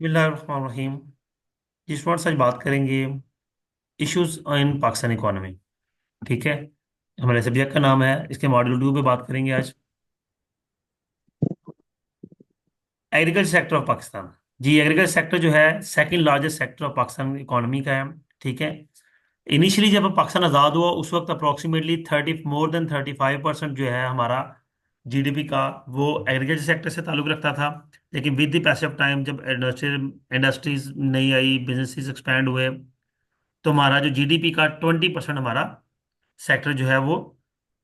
बिस्मिल्लाहिर्रहमानिर्रहीम। जिस पर आज बात करेंगे इश्यूज इन पाकिस्तान इकोनॉमी। ठीक है। हमारे सब्जेक्ट का नाम है, इसके मॉड्यूल 2 पे बात करेंगे आज। Agriculture sector of Pakistan. जी, एग्रीकल्चर सेक्टर जो है second largest sector of Pakistan economy का है। ठीक है। इनिशियली जब पाकिस्तान आज़ाद हुआ उस वक्त अप्रोक्सीमेटली 35% जो है हमारा जीडीपी का, वो एग्रीकल्चर सेक्टर से ताल्लुक़ रखता था। लेकिन with the passage of time, जब इंडस्ट्रीज नई आई, बिजनेसेस एक्सपैंड हुए, तो हमारा जो जीडीपी का 20% हमारा सेक्टर जो है वो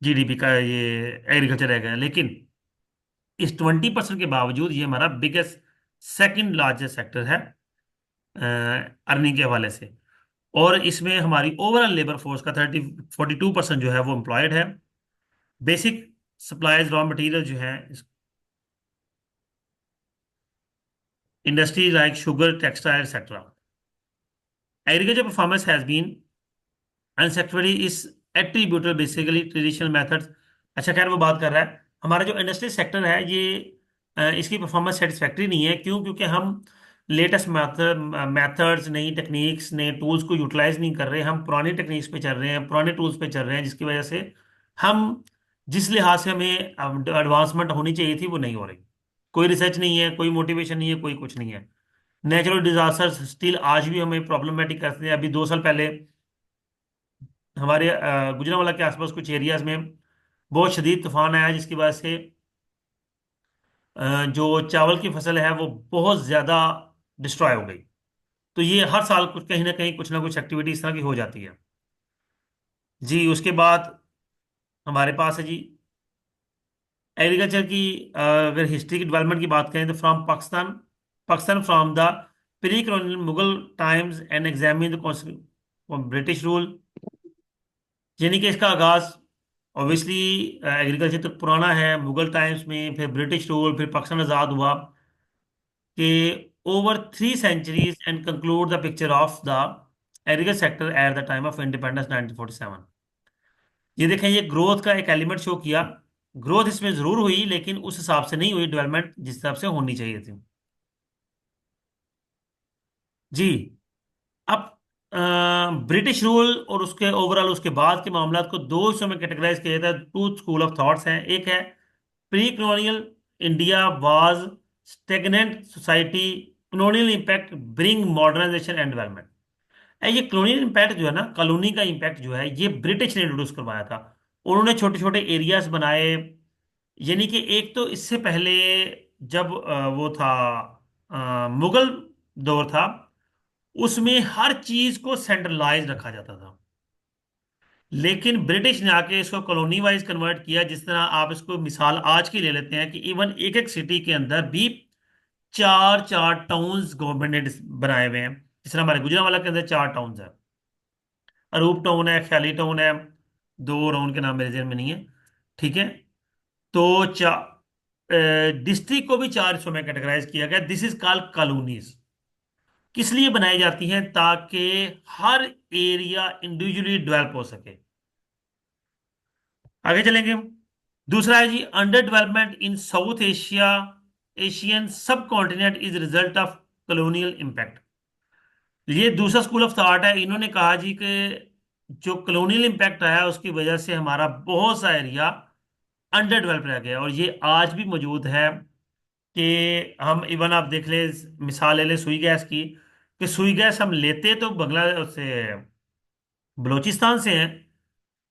जीडीपी का ये एग्रीकल्चर रह गया। लेकिन इस 20% के बावजूद ये हमारा बिगेस्ट सेकंड लार्जेस्ट सेक्टर है अर्निंग के हवाले से। और इसमें हमारी ओवरऑल लेबर फोर्स का 42% जो है वो एम्प्लॉयड है। बेसिक सप्लाईज रॉ मटेरियल जो है, industry like sugar, textile etcetera. Agriculture performance has been unsatisfactory is attributed basically traditional methods. अच्छा, खैर वो बात कर रहा है हमारा जो इंडस्ट्रियल सेक्टर है ये इसकी परफॉर्मेंस सेटिस्फैक्ट्री नहीं है। क्यों? क्योंकि हम लेटेस्ट मेथड्स, नई टेक्निक्स, नए टूल्स को यूटिलाइज नहीं कर रहे। हम पुरानी टेक्निक्स पे चल रहे हैं, पुराने टूल्स पे चल रहे हैं, जिसकी वजह से हम जिस लिहाज से हमें एडवांसमेंट होनी चाहिए थी वो नहीं हो रही। कोई रिसर्च नहीं है, कोई मोटिवेशन नहीं है, कोई कुछ नहीं है। नेचुरल डिजास्टर स्टिल आज भी हमें प्रॉब्लमेटिक करते हैं। अभी 2 साल पहले हमारे गुजरांवाला के आसपास कुछ एरियाज में बहुत शदीद तूफान आया, जिसकी वजह से जो चावल की फसल है वो बहुत ज़्यादा डिस्ट्रॉय हो गई। तो ये हर साल कुछ ना कुछ एक्टिविटी इस तरह की हो जाती है। जी, उसके बाद हमारे पास है जी एग्रीकल्चर की। अगर हिस्ट्री की डेवलपमेंट की बात करें तो from Pakistan Pakistan from the pre colonial Mughal times and examine the British rule. यानी कि इसका आगाज ऑब्वियसली एग्रीकल्चर तो पुराना है, मुगल टाइम्स में, फिर ब्रिटिश रूल, फिर पाकिस्तान आज़ाद हुआ कि over 3 centuries and conclude the picture of the agriculture sector at the time of independence 1947। ये देखें, ये ग्रोथ का एक एलिमेंट शो किया। ग्रोथ इसमें जरूर हुई लेकिन उस हिसाब से नहीं हुई, डेवलपमेंट जिस हिसाब से होनी चाहिए थी। जी। अब ब्रिटिश रूल और उसके ओवरऑल उसके बाद के मामला को दो हिस्सों में कैटेगराइज किया जाता है। टू स्कूल ऑफ थॉट्स हैं। एक है pre colonial India was stagnant society, colonial impact bring modernization and development. ये कॉलोनियल इंपैक्ट जो है ना, कॉलोनी का इंपैक्ट जो है, ये ब्रिटिश ने इंट्रोड्यूस करवाया था। उन्होंने छोटे छोटे एरियाज बनाए। यानी कि एक तो इससे पहले जब वो था मुगल दौर था, उसमें हर चीज को सेंट्रलाइज रखा जाता था। लेकिन ब्रिटिश ने आके इसको कॉलोनी वाइज कन्वर्ट किया। जिस तरह आप इसको मिसाल आज की ले लेते हैं कि इवन एक एक सिटी के अंदर भी चार चार टाउन्स गवर्नमेंट ने बनाए हुए हैं। जिस तरह हमारे गुजरांवाला के अंदर 4 टाउन्स हैं। अरूप टाउन है, ख्याली टाउन है, दो और उनके नाम मेरे जेहन में नहीं है। ठीक है। तो डिस्ट्रिक्ट को भी 4 हिस्सों में कैटेगराइज किया गया। This is called colonies. किस लिए बनाई जाती हैं? ताकि हर एरिया इंडिविजुअली डेवलप हो सके। आगे चलेंगे हम। दूसरा है जी under development in South Asia, Asian sub continent is result of colonial impact. ये दूसरा स्कूल ऑफ थॉट है। इन्होंने कहा जी कि जो कॉलोनियल इम्पैक्ट आया उसकी वजह से हमारा बहुत सा एरिया अंडर डेवलप रह गया, और ये आज भी मौजूद है। कि हम इवन आप देख ले, मिसाल ले ले सुई गैस की, कि सुई गैस हम लेते तो बंगला से, बलूचिस्तान से हैं।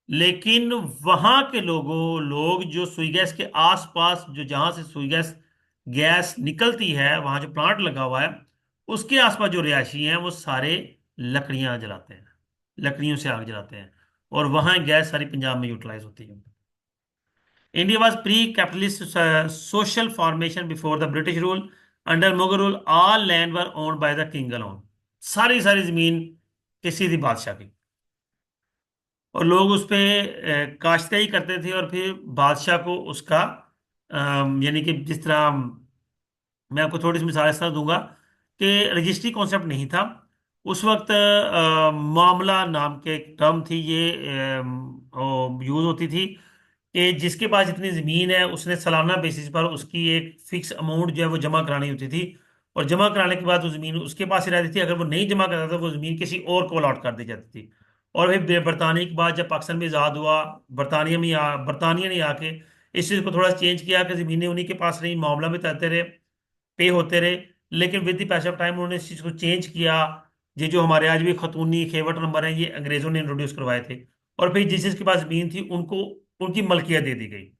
लेकिन वहां के लोग जो सुई गैस के आसपास, जो जहां से सुई गैस गैस निकलती है, वहां जो प्लांट लगा हुआ है, उसके आसपास जो रिहायशी हैं वो सारे लकड़ियां जलाते हैं, लकड़ियों से आग जलाते हैं। और वहां गैस सारी पंजाब में यूटिलाइज होती है। India was pre capitalist social formation before the British rule. Under Mughal rule all land were owned by the king alone. सारी सारी जमीन किसी थी बादशाह की, और लोग उस पे काश्तकारी करते थे। और फिर बादशाह को उसका यानी कि जिस तरह मैं आपको थोड़ी सी मिसाल इस तरह दूंगा कि रजिस्ट्री कॉन्सेप्ट नहीं था उस वक्त। मामला नाम के एक टर्म थी, ये यूज होती थी कि जिसके पास जितनी जमीन है उसने सालाना बेसिस पर उसकी एक फिक्स अमाउंट जो है वो जमा करानी होती थी। और जमा कराने के बाद वो जमीन उसके पास ही रहती थी। अगर वो नहीं जमा कराता तो वो जमीन किसी और को अलॉट कर दी जाती थी। और फिर बरतानिया के बाद जब पाकिस्तान में आज़ाद हुआ, बरतानिया ने आके इस चीज़ को थोड़ा चेंज किया कि ज़मीनें उन्हीं के पास रही, मामला भी चलते रहे, पे होते रहे। लेकिन विद द पैस ऑफ टाइम उन्होंने इस चीज़ को चेंज किया। ये जो हमारे आज भी खतूनी खेवट नंबर हैं, ये अंग्रेजों ने इंट्रोड्यूस करवाए थे। और फिर जिस जिसके पास जमीन थी उनको उनकी मलकियत दे दी गई।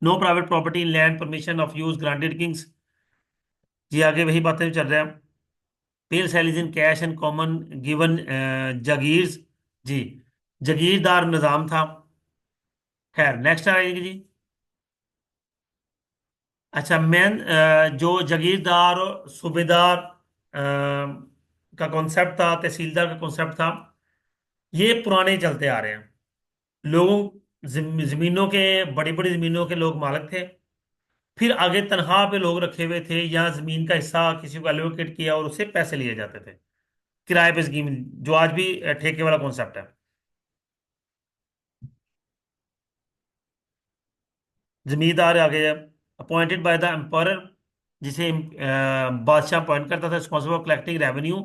No private property in land, permission of use granted kings. जी आगे वही बातें चल रहा है। Pale sale is in cash and common given jagirs. जी, जागीरदार निजाम था। खैर नेक्स्ट आएगी जी। अच्छा, मैन जो जागीरदार और सूबेदार का कॉन्सेप्ट था, तहसीलदार का कॉन्सेप्ट था, ये पुराने चलते आ रहे हैं। लोग जमीनों के, बड़ी बड़ी जमीनों के लोग मालिक थे। फिर आगे तनख्वाह पे लोग रखे हुए थे, या जमीन का हिस्सा किसी को एलोकेट किया और उससे पैसे लिए जाते थे। किराए पे स्कीम, जो आज भी ठेके वाला कॉन्सेप्ट है। जमींदार आ गए, अपॉइंटेड बाय द एम्पायर, जिसे बादशाह अपॉइंट करता था, responsible for collecting revenue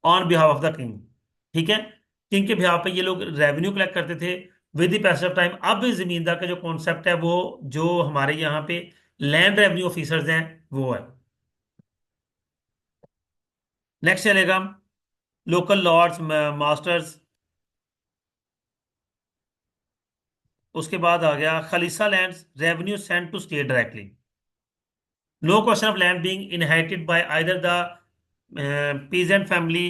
on behalf of the king. ठीक है, किंग के बिहाफ पे ये लोग रेवेन्यू कलेक्ट करते थे with the passage of time. अब जमींदार का जो कॉन्सेप्ट है, वो जो हमारे यहाँ पे लैंड रेवेन्यू ऑफिसर्स हैं, वो है। नेक्स्ट चलेगा लोकल लॉर्ड्स मास्टर्स। उसके बाद आ गया khalisa lands, revenue sent to state directly. No question of land being inherited by either the peasant family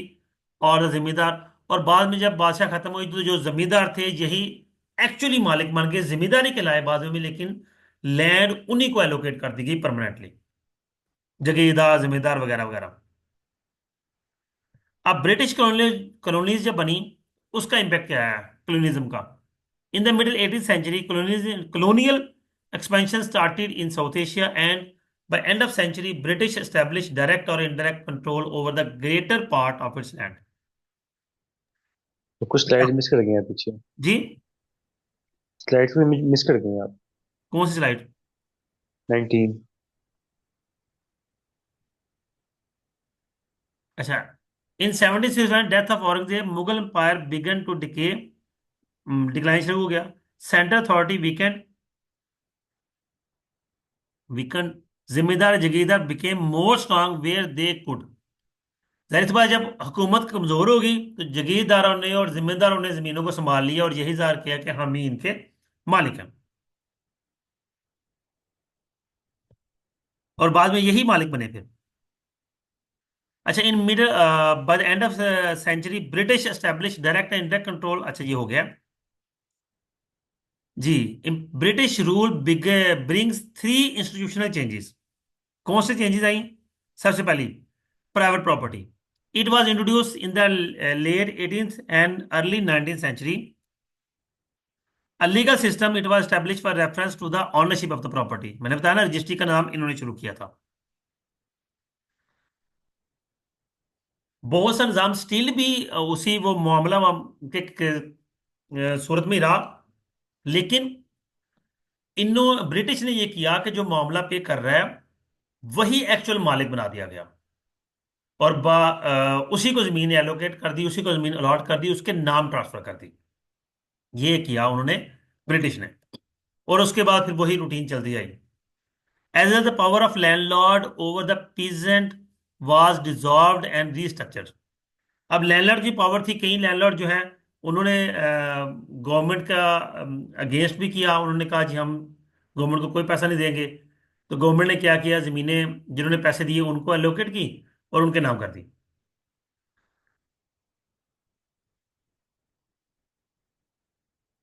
और द जमींदार। और बाद में जब बादशाह खत्म हुई तो जो जमींदार थे यही एक्चुअली मालिक बन गए, जिम्मेदार नहीं कहलाए बाद में, लेकिन लैंड उन्हीं को एलोकेट कर दी गई परमानेंटली, जगीरदार जमींदार वगैरह वगैरह। अब ब्रिटिश कॉलोनीज जब बनी, उसका इम्पैक्ट क्या है कॉलोनिज्म का। In the middle 18th century colonial expansion started in South Asia, and by end of century British established direct or indirect control over the greater part of its land। तो कुछ slide miss कर गए हैं पीछे। जी, slides में miss कर गए हैं आप। कौन सी स्लाइड? 19। अच्छा, in 76 death of Aurangzeb Mughal empire began to decay, decline शुरू हो गया। सेंट्रल अथॉरिटी वीकेंड, वीकेंड जिम्मेदार jagirdar became more strong where they could. जाहिर सी बात है, जब हुकूमत कमजोर होगी तो जागीरदारों ने और जिम्मेदारों ने जमीनों को संभाल लिया और यही जाहिर किया कि हम ही इनके मालिक हैं, और बाद में यही मालिक बने फिर। अच्छा, in middle by the end of century British establish direct and indirect control. अच्छा, ये हो गया जी। British rule brings three institutional changes. कौन से चेंजेस आई? सबसे पहली, private property. It was introduce in the late 18th and early 19th century. A legal system, it was established for reference to the ownership of the property। मैंने बताया ना, registry का नाम इन्होंने शुरू किया था। बहुत सा निजाम स्टिल भी उसी वो मामला सूरत में ही रहा, लेकिन इन्हों ब्रिटिश ने ये किया कि जो मामला पे कर रहा है वही एक्चुअल मालिक बना दिया गया। और उसी को जमीन एलोकेट कर दी, उसी को जमीन अलॉट कर दी, उसके नाम ट्रांसफर कर दी। ये किया उन्होंने, ब्रिटिश ने। और उसके बाद फिर वही रूटीन चलती आई। As well, the power of landlord over the peasant was dissolved and restructured। अब लैंडलॉर्ड की पावर थी, कई लैंडलॉर्ड जो हैं उन्होंने गवर्नमेंट का अगेंस्ट भी किया। उन्होंने कहा जी हम गवर्नमेंट को कोई पैसा नहीं देंगे। तो गवर्नमेंट ने क्या किया, जमीनें जिन्होंने पैसे दिए उनको एलोकेट की और उनके नाम कर दी।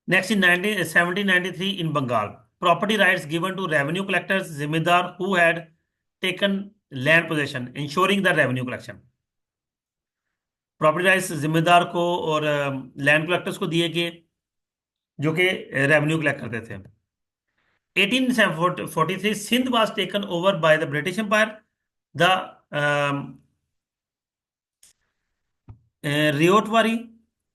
Next, in 1793 in Bengal, property rights given to revenue collectors, जिम्मेदार who had taken land possession ensuring the revenue collection. Property rights जिम्मेदार को और लैंड कलेक्टर्स को दिए गए, जो कि रेवेन्यू कलेक्ट करते थे। 1843 Sindh was taken over by the British empire. The ryotwari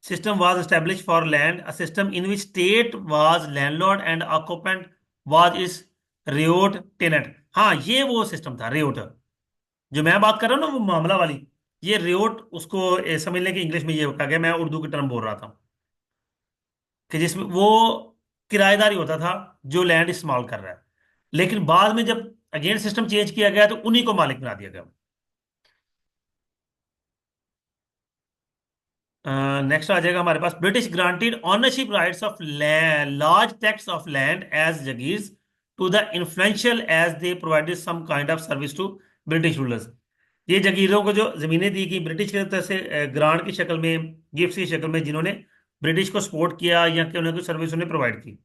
system was established for land, a system in which state was landlord and occupant was its riot tenant। हाँ, ये वो सिस्टम था रियोट, जो मैं बात कर रहा हूँ ना वो मामला वाली, ये रियोट उसको समझ लें कि इंग्लिश में ये कहा गया, मैं उर्दू की टर्म बोल रहा था, कि जिसमें वो किराएदार ही होता था जो लैंड इस्तेमाल कर रहा है, लेकिन बाद में जब अगेन सिस्टम चेंज किया गया तो उन्हीं को मालिक बना दिया गया। नेक्स्ट आ जाएगा हमारे पास, British granted ownership rights of large tracts of land as jagirs to the influential as they provided some kind of service to British rulers. ये जगीरों को जो जमीनें दी गई ब्रिटिश की तरफ से ग्रांट की शक्ल में, गिफ्ट की शक्ल में, जिन्होंने ब्रिटिश को सपोर्ट किया या कि उन्हें कोई सर्विस उन्हें प्रोवाइड की।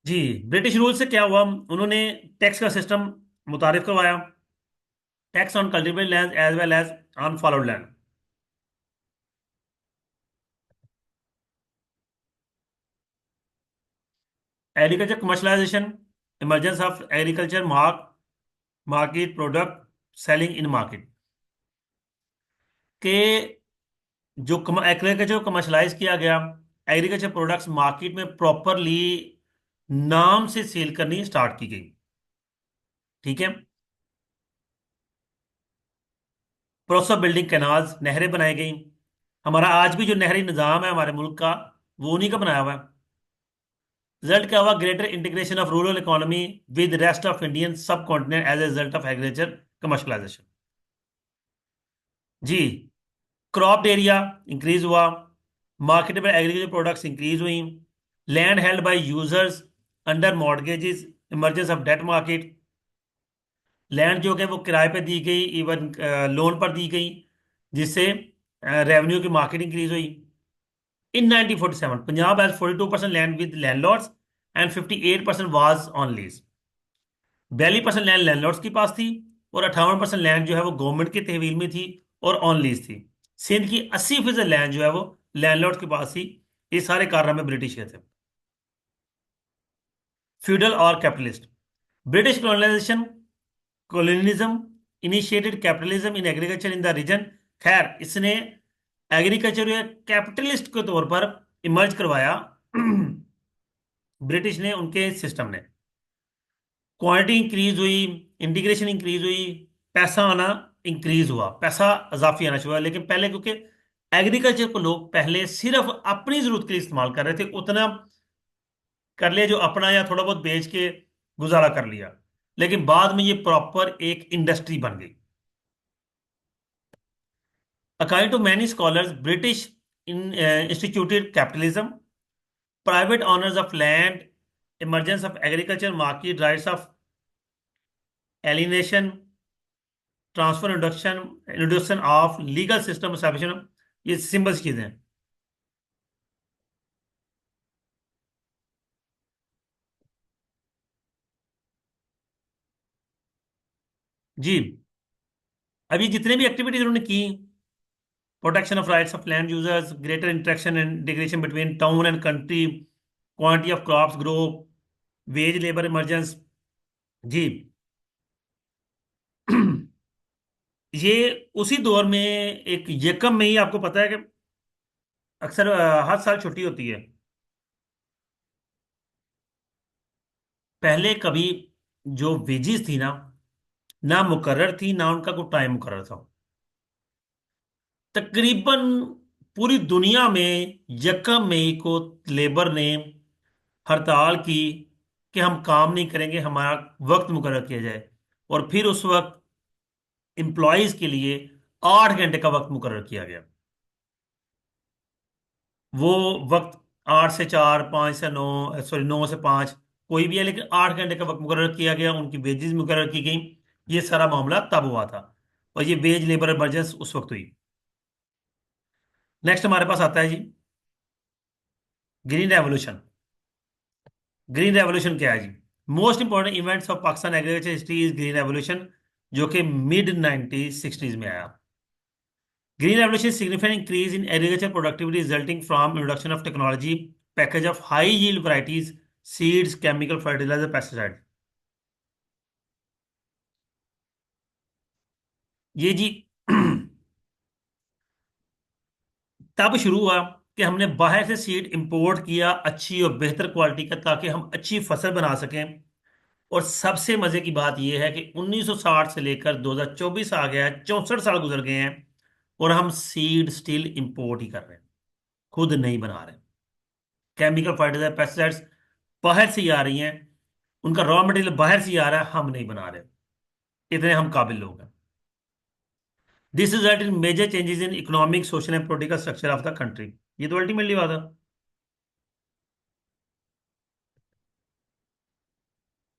जी, ब्रिटिश रूल से क्या हुआ, उन्होंने टैक्स का सिस्टम मुतारिफ करवाया, tax on cultivated land as well as on fallowed land. Agriculture commercialization, emergence of agriculture market product selling in market, के जो एग्रीकल्चर को कमर्शलाइज किया गया, एग्रीकल्चर प्रोडक्ट्स मार्केट में प्रॉपरली नाम से सेल करनी स्टार्ट की गई। ठीक है। प्रोसेस ऑफ बिल्डिंग कैनाल्स, नहरें बनाई गई। हमारा आज भी जो नहरी निज़ाम है हमारे मुल्क का, वो उन्हीं का बनाया हुआ है। रिजल्ट क्या हुआ, greater integration of rural economy with rest of Indian sub continent as a result of agriculture commercialisation. जी, क्रॉप एरिया इंक्रीज हुआ, मार्केटेबल एग्रीकल्चर प्रोडक्ट्स इंक्रीज हुई, land held by users under mortgages, emergence of debt market, land जो है वो किराए पे दी गई, even loan पर दी गई, जिससे रेवेन्यू की मार्केट इंक्रीज हुई। इन 1947 Punjab has 42% land with landlords and 58% was on lease. 42% land landlords के पास थी और 58% लैंड जो है वो गवर्नमेंट के तहवील में थी और ऑन लीज थी। सिंध की 80% लैंड जो है वो लैंडलॉर्ड के पास थी। ये सारे कारनामे ब्रिटिश के थे। फ्यूडल और capitalist, British colonization colonism initiated capitalism in agriculture in the region. खैर, इसने एग्रीकल्चर या कैपिटलिस्ट के तौर पर इमर्ज करवाया ब्रिटिश ने, उनके सिस्टम ने। क्वांटिटी इंक्रीज हुई, इंटीग्रेशन इंक्रीज हुई, पैसा आना इंक्रीज हुआ, पैसा इजाफी आना शुरू हुआ। लेकिन पहले क्योंकि एग्रीकल्चर को लोग पहले सिर्फ अपनी जरूरत के लिए इस्तेमाल कर रहे थे, उतना कर लिया जो अपना, या थोड़ा बहुत बेच के गुजारा कर लिया, लेकिन बाद में ये प्रॉपर एक इंडस्ट्री बन गई। According to many scholars British instituted capitalism, private owners of land, emergence of agriculture market rights of alienation, transfer induction introduction of legal system establishment, ये सिंपल चीजें हैं। जी, अभी जितने भी एक्टिविटीज उन्होंने की, protection of rights of land users, greater interaction and integration between town and country, quantity of crops grow, wage labour emergence. जी ये उसी दौर में एक यकम में ही, आपको पता है कि अक्सर हर साल छुट्टी होती है। पहले कभी जो वेजिस थी ना मुकर्रर थी, ना उनका कोई टाइम मुकर्रर था। तकरीबन पूरी दुनिया में यकम मई को लेबर ने हड़ताल की कि हम काम नहीं करेंगे, हमारा वक्त मुकर्रर किया जाए। और फिर उस वक्त एम्प्लॉयज के लिए 8 घंटे का वक्त मुकर्रर किया गया। वो वक्त 8 से 4, 5 से 9, सॉरी 9 से 5, कोई भी है, लेकिन 8 घंटे का वक्त मुकर्रर किया गया, उनकी वेजेस मुकर्रर की गई। ये सारा मामला तब हुआ था, और ये वेज लेबर इमरजेंस उस वक्त हुई। नेक्स्ट हमारे पास आता है जी, ग्रीन रेवोल्यूशन। ग्रीन रेवोल्यूशन क्या है जी? Most important events of Pakistan agriculture history is green revolution, जो कि मिड 1960s में आया। Green revolution significant increase in agriculture productivity resulting from introduction of technology, package of high yield varieties, seeds, chemical fertiliser, pesticide. ये जी तब शुरू हुआ कि हमने बाहर से सीड इंपोर्ट किया अच्छी और बेहतर क्वालिटी का, ताकि हम अच्छी फसल बना सकें। और सबसे मजे की बात यह है कि 1960 से लेकर 2024 आ गया है, 64 साल गुजर गए हैं, और हम सीड स्टिल इंपोर्ट ही कर रहे हैं, खुद नहीं बना रहे। केमिकल फर्टिलाइजर पेस्टिसाइड्स बाहर से ही आ रही हैं, उनका रॉ मटेरियल बाहर से ही आ रहा है, हम नहीं बना रहे। इतने हम काबिल लोग हैं। This result in major changes in economic, social and political structure of the country. ये तो अल्टीमेटली बात है।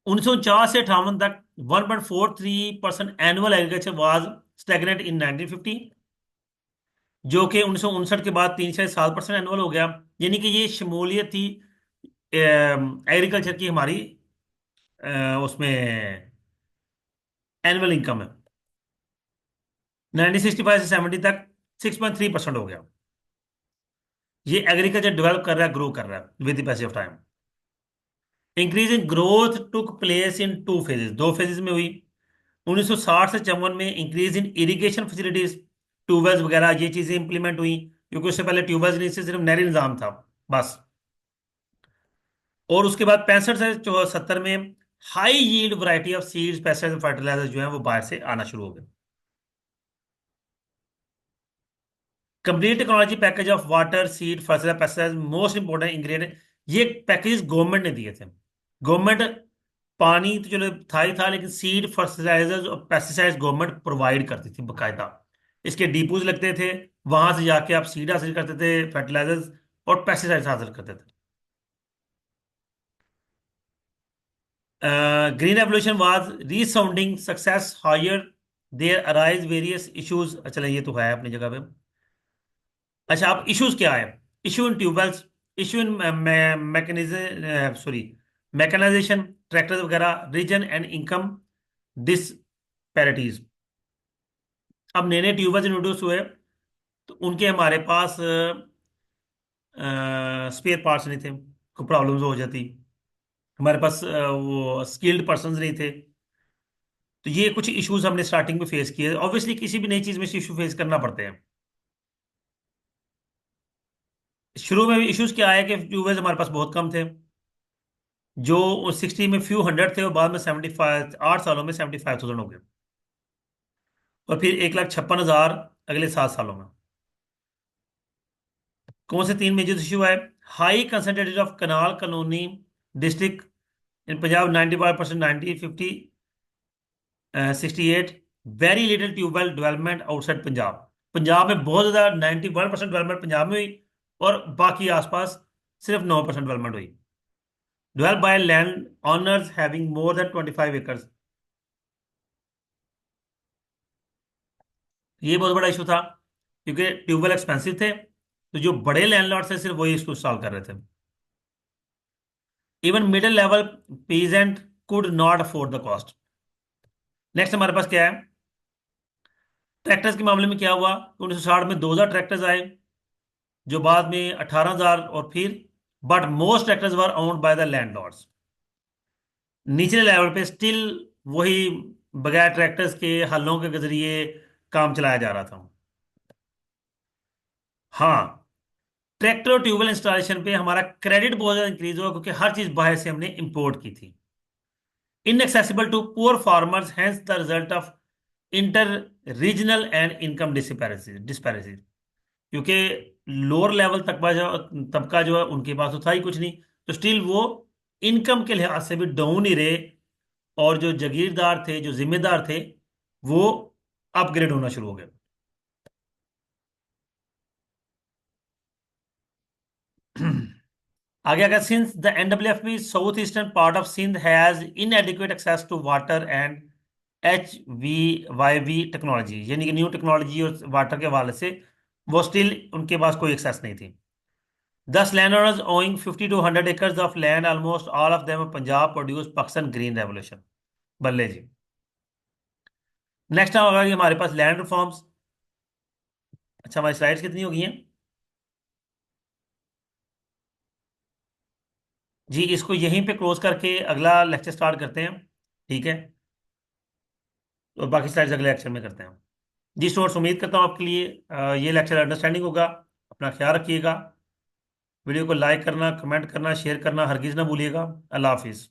1949 से 58 तक 1.43% एनुअल एग्रीकल्चर वाज स्टैग्नेंट इन 1950, जो कि 1959 के बाद 3 से 7% एनुअल हो गया। यानी कि ये शमूलियत थी एग्रीकल्चर की हमारी, उसमें एनुअल इनकम है। 1965 से 70 तक 6.3% हो गया। ये एग्रीकल्चर डेवलप कर रहा है, ग्रो कर रहा है with the passage of time. Increase in growth took place in two phases, दो फेजेस में हुई। 1960 से 54 में increase in irrigation facilities, tube wells वगैरह ये चीजें इंप्लीमेंट हुई, क्योंकि उससे पहले ट्यूबवेल्स नहीं से सिर्फ नहरी निजाम था बस। और उसके बाद 65 से 70 में high yield variety of seeds, pesticides, fertilizer जो है वो बाहर से आना शुरू हो गए। Complete technology package of water, seed, fertilizer, pesticides, most important ingredient, ये पैकेज गवर्नमेंट ने दिए थे। गवर्नमेंट, पानी तो चलो था ही था, लेकिन सीड, फर्टिलाइजर्स और पेस्टिसाइड्स गवर्नमेंट प्रोवाइड करती थी बकायदा। इसके डिपोज लगते थे, वहां से जाके आप सीड हासिल करते थे, फर्टिलाइजर्स और पेस्टिसाइड्स हासिल करते थे। Green evolution was resounding success, higher there arise various issues. चलो ये तो है अपनी जगह पे। अच्छा, अब इश्यूज क्या है? Issue in tubewells, issue in mechanism, sorry, mechanization, tractors वगैरह, रीजन एंड इनकम डिसपैरिटीज। अब नए नए ट्यूबवेल्स इंट्रोड्यूस हुए, तो उनके हमारे पास स्पेयर पार्ट्स नहीं थे, को प्रॉब्लम्स हो जाती। हमारे पास वो स्किल्ड पर्सन नहीं थे। तो ये कुछ इश्यूज हमने स्टार्टिंग में फेस किए। ऑब्वियसली किसी भी नई चीज में इशू फेस करना पड़ते हैं। शुरू में इश्यूज क्या आया कि ट्यूबवेल्स हमारे पास बहुत कम थे, जो 60 में फ्यू हंड्रेड थे, और बाद में 75, 8 सालों में 75,000 हो गए, और फिर 1,56,000 अगले 7 सालों में। कौन से तीन मेजर इशू है? High concentrated of canal colony district in Punjab 95%, 90, 68। Very little tubewell development outside Punjab. Punjab में बहुत ज्यादा 91% डेवलपमेंट पंजाब में हुई, और बाकी आसपास सिर्फ 9% डेवलपमेंट हुई। Develop by land owners having more than 25 acres. ये बहुत बड़ा इशू था, क्योंकि ट्यूबवेल एक्सपेंसिव थे, तो जो बड़े लैंडलॉर्ड थे सिर्फ वही इसको इंस्टॉल कर रहे थे। Even middle level peasant could not afford the cost. Next हमारे पास क्या है? ट्रैक्टर्स के मामले में क्या हुआ? 1960 में 2,000 ट्रैक्टर्स आए, जो बाद में 18,000, और फिर but most tractors were owned by the landlords. निचले लेवल पे स्टिल वही बगैर ट्रैक्टर्स के हलों के जरिए काम चलाया जा रहा था। हाँ, ट्रैक्टर और ट्यूबवेल इंस्टॉलेशन पे हमारा क्रेडिट बहुत ज्यादा इंक्रीज हुआ, क्योंकि हर चीज बाहर से हमने इंपोर्ट की थी। Inaccessible to poor farmers, hence the result of inter regional and income disparities. क्योंकि लोअर लेवल तबका जो है उनके पास तो था ही कुछ नहीं, तो स्टिल वो इनकम के लिहाज से भी डाउन ही रहे, और जो जागीरदार थे, जो जिम्मेदार थे, वो अपग्रेड होना शुरू हो गए। आगे अगर, since the NWFP south eastern part of Sindh has inadequate access to water and HVYV technology, यानी कि न्यू टेक्नोलॉजी और वाटर के हवाले से वो स्टिल उनके पास कोई एक्सेस नहीं थी। दस land owners owing 50 to 100 acres of land, almost all of them Punjab produce Pakistan green revolution. बल्ले जी। नेक्स्ट होगा कि हमारे पास लैंड रिफॉर्म्स। अच्छा, हमारी स्लाइड्स कितनी हो गई हैं जी? इसको यहीं पे क्लोज करके अगला लेक्चर स्टार्ट करते हैं, ठीक है? और बाकी स्लाइड्स अगले लेक्चर में करते हैं। जी स्टूडेंट्स, उम्मीद करता हूँ आपके लिए ये लेक्चर अंडरस्टैंडिंग होगा। अपना ख्याल रखिएगा। वीडियो को लाइक करना, कमेंट करना, शेयर करना हरगिज ना भूलिएगा। अल्लाह हाफिज़।